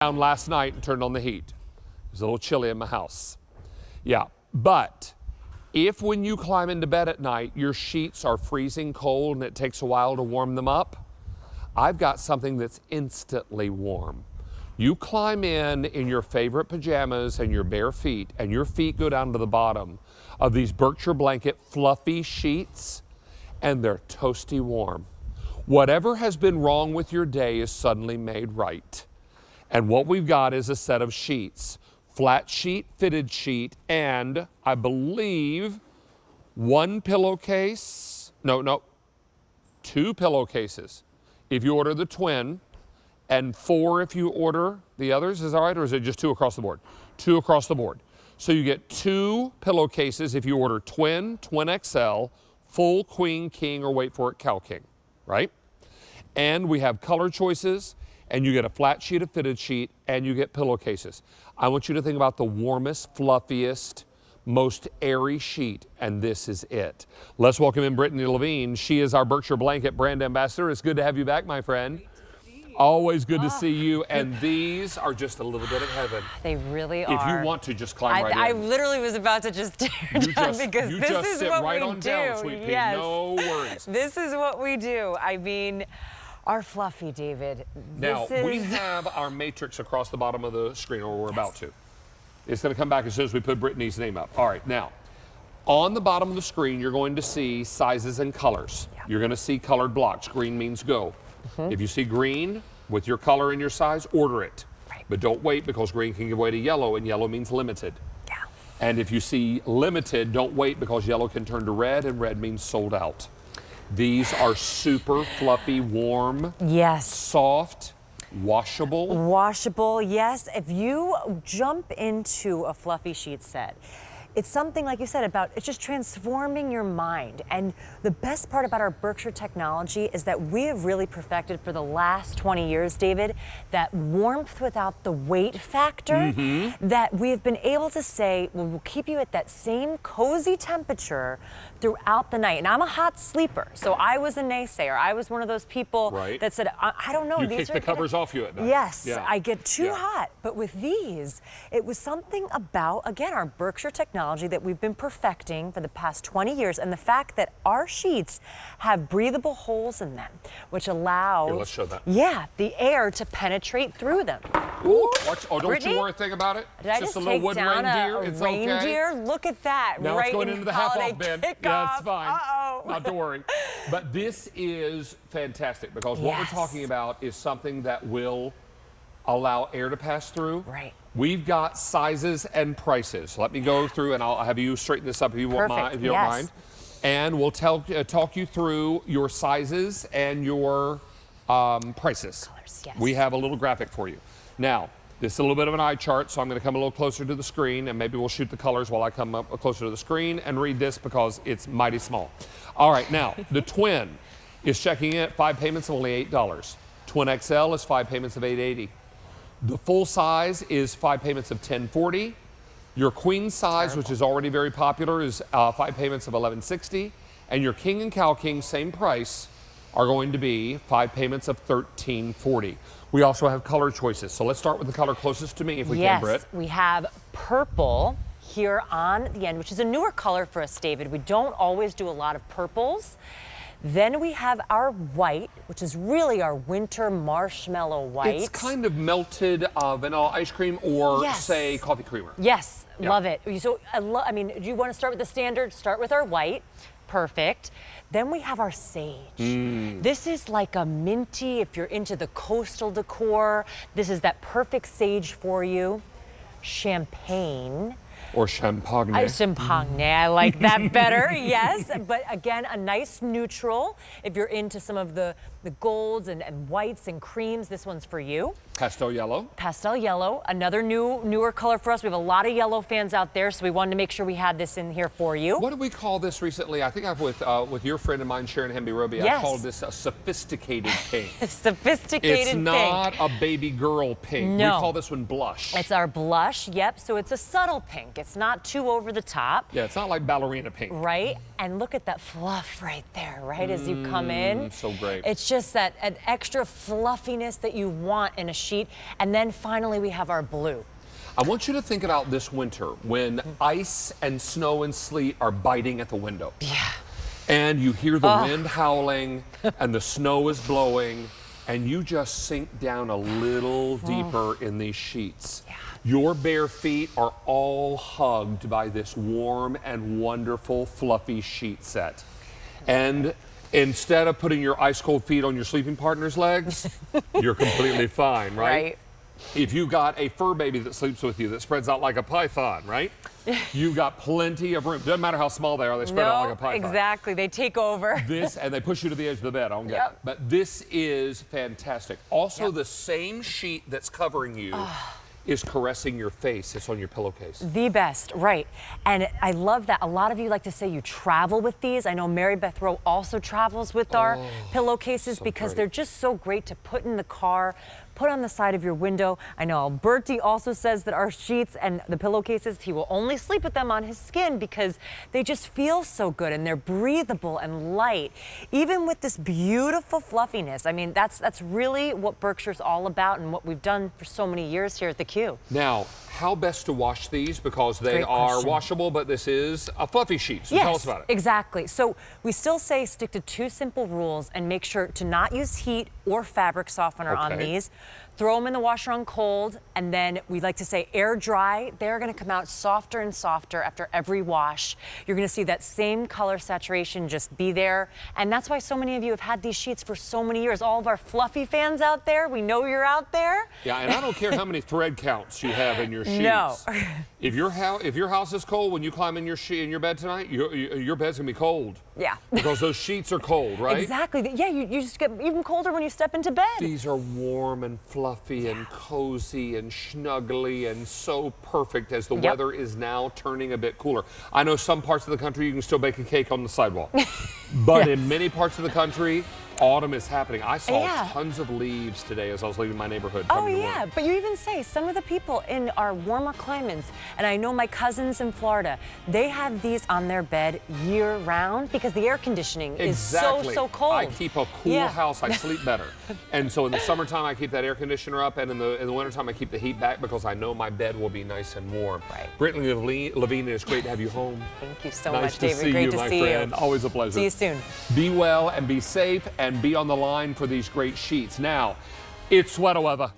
Down last night and turned on the heat. It was a little chilly in my house. Yeah, but if when you climb into bed at night, your sheets are freezing cold and it takes a while to warm them up, I've got something that's instantly warm. You climb in your favorite pajamas and your bare feet, and your feet go down to the bottom of these Berkshire blanket fluffy sheets, and they're toasty warm. Whatever has been wrong with your day is suddenly made right. And what we've got is a set of sheets, flat sheet, fitted sheet, and I believe one pillowcase, two pillowcases if you order the twin, and 4 if you order the others. Is that right, or is it just 2 across the board? 2 across the board. So you get 2 pillowcases if you order twin, twin XL, full queen, king, or wait for it, cow king, right? And we have color choices, and you get a flat sheet, a fitted sheet, and you get pillowcases. I want you to think about the warmest, fluffiest, most airy sheet, and this is it. Let's welcome in Brittany Levine. She is our Berkshire Blanket brand ambassador. It's good to have you back, my friend. Always good to see you, and these are just a little bit of heaven. They really are. If you want to, just climb right in. I literally was about to just tear down because this is what right we on do. Down, sweet pea. Yes. No worries. This is what we do. I mean, our Fluffie, David. Now, we have our matrix across the bottom of the screen, or we're about to. It's going to come back as soon as we put Brittany's name up. All right, now, on the bottom of the screen, you're going to see sizes and colors. Yeah. You're going to see colored blocks. Green means go. If you see green with your color and your size, order it. Right. But don't wait, because green can give way to yellow, and yellow means limited. Yeah. And if you see limited, don't wait, because yellow can turn to red, and red means sold out. These are super fluffy, warm, yes, soft, washable. Washable, yes. If you jump into a fluffy sheet set, it's something, like you said, about it's just transforming your mind. And the best part about our Berkshire technology is that we have really perfected for the last 20 years, David, that warmth without the weight factor, that we have been able to say, well, we'll keep you at that same cozy temperature throughout the night. And I'm a hot sleeper, so I was a naysayer. I was one of those people that said, I don't know. You kick the covers off you at night. Yes, yeah. I get too hot. But with these, it was something about, again, our Berkshire technology that we've been perfecting for the past 20 years, and the fact that our sheets have breathable holes in them, which allows let's show that. The air to penetrate through them. Ooh, watch, don't Brittany, you worry a thing about it. Did I just just a little take wooden down reindeer. It's reindeer? Okay. Look at that. Now right it's going into the half-off bin. Yeah, that's fine. Uh-oh. Not to worry. But this is fantastic, because what we're talking about is something that will allow air to pass through. Right. We've got sizes and prices. Let me go through, and I'll have you straighten this up if you don't mind. And we'll talk you through your sizes and your prices. Colors, yes. We have a little graphic for you. Now, this is a little bit of an eye chart, so I'm going to come a little closer to the screen, and maybe we'll shoot the colors while I come up closer to the screen and read this, because it's mighty small. All right, now, the twin is checking in at 5 payments of only $8. Twin XL is 5 payments of $8.80. The full size is 5 payments of $10.40. Your queen size, which is already very popular, is 5 payments of $11.60. And your king and cow king, same price, are going to be 5 payments of $13.40. We also have color choices. So let's start with the color closest to me, if we can, Britt. Yes, we have purple here on the end, which is a newer color for us, David. We don't always do a lot of purples. Then we have our white, which is really our winter marshmallow white. It's kind of melted vanilla ice cream, or say coffee creamer. Yes, love it. So I mean, do you want to start with the standard? Start with our white. Perfect. Then we have our sage. This is like a minty, if you're into the coastal decor. This is that perfect sage for you. Champagne. Or champagne. Champagne, I like that better, yes. But again, a nice neutral. If you're into some of the golds and whites and creams, this one's for you. Pastel yellow. Pastel yellow, another newer color for us. We have a lot of yellow fans out there, so we wanted to make sure we had this in here for you. What did we call this recently? I think I've with your friend of mine, Sharon Hemby-Roby, I called this a sophisticated pink. Sophisticated pink. It's not a baby girl pink. No. We call this one blush. It's our blush, yep. So it's a subtle pink. It's not too over the top. Yeah, it's not like ballerina pink. Right? And look at that fluff right there, right? As you come in. So great. It's just that an extra fluffiness that you want in a sheet. And then finally we have our blue. I want you to think about this winter when ice and snow and sleet are biting at the window. Yeah. And you hear the wind howling and the snow is blowing and you just sink down a little deeper in these sheets. Yeah. Your bare feet are all hugged by this warm and wonderful fluffy sheet set. And instead of putting your ice cold feet on your sleeping partner's legs, you're completely fine, right? Right. If you got a fur baby that sleeps with you that spreads out like a python, right? You've got plenty of room. Doesn't matter how small they are, they spread out like a python. Exactly. They take over. This, and they push you to the edge of the bed. I don't get it. But this is fantastic. Also, the same sheet that's covering you is caressing your face. It's on your pillowcase. The best, right. And I love that. A lot of you like to say you travel with these. I know Mary Beth Rowe also travels with our pillowcases because they're just so great to put in the car, put on the side of your window. I know Alberti also says that our sheets and the pillowcases, he will only sleep with them on his skin because they just feel so good and they're breathable and light. Even with this beautiful fluffiness, I mean, that's really what Berkshire's all about and what we've done for so many years here at the Q. Now, how best to wash these? Because they are washable, but this is a fluffy sheet. So tell us about it. Exactly. So we still say stick to 2 simple rules and make sure to not use heat or fabric softener on these. Throw them in the washer on cold, and then we like to say air dry. They're going to come out softer and softer after every wash. You're going to see that same color saturation just be there, and that's why so many of you have had these sheets for so many years. All of our fluffy fans out there, we know you're out there. Yeah, and I don't care how many thread counts you have in your sheets. No. If your house is cold when you climb in your bed tonight, your bed's gonna be cold. Yeah. Because those sheets are cold, right? Exactly. Yeah, you just get even colder when you step into bed. These are warm and fluffy and cozy and snuggly and so perfect as the weather is now turning a bit cooler. I know some parts of the country you can still bake a cake on the sidewalk, but in many parts of the country, autumn is happening. I saw tons of leaves today as I was leaving my neighborhood. Oh yeah, but you even say some of the people in our warmer climates, and I know my cousins in Florida, they have these on their bed year round because the air conditioning is so cold. I keep a cool house, I sleep better. And so in the summertime I keep that air conditioner up, and in the wintertime I keep the heat back because I know my bed will be nice and warm. Right. Brittany Levine, it's great to have you home. Thank you so Nice much, to David. see Great you, to my see friend. you. Always a pleasure. See you soon. Be well and be safe and be on the line for these great sheets. Now, it's sweater weather.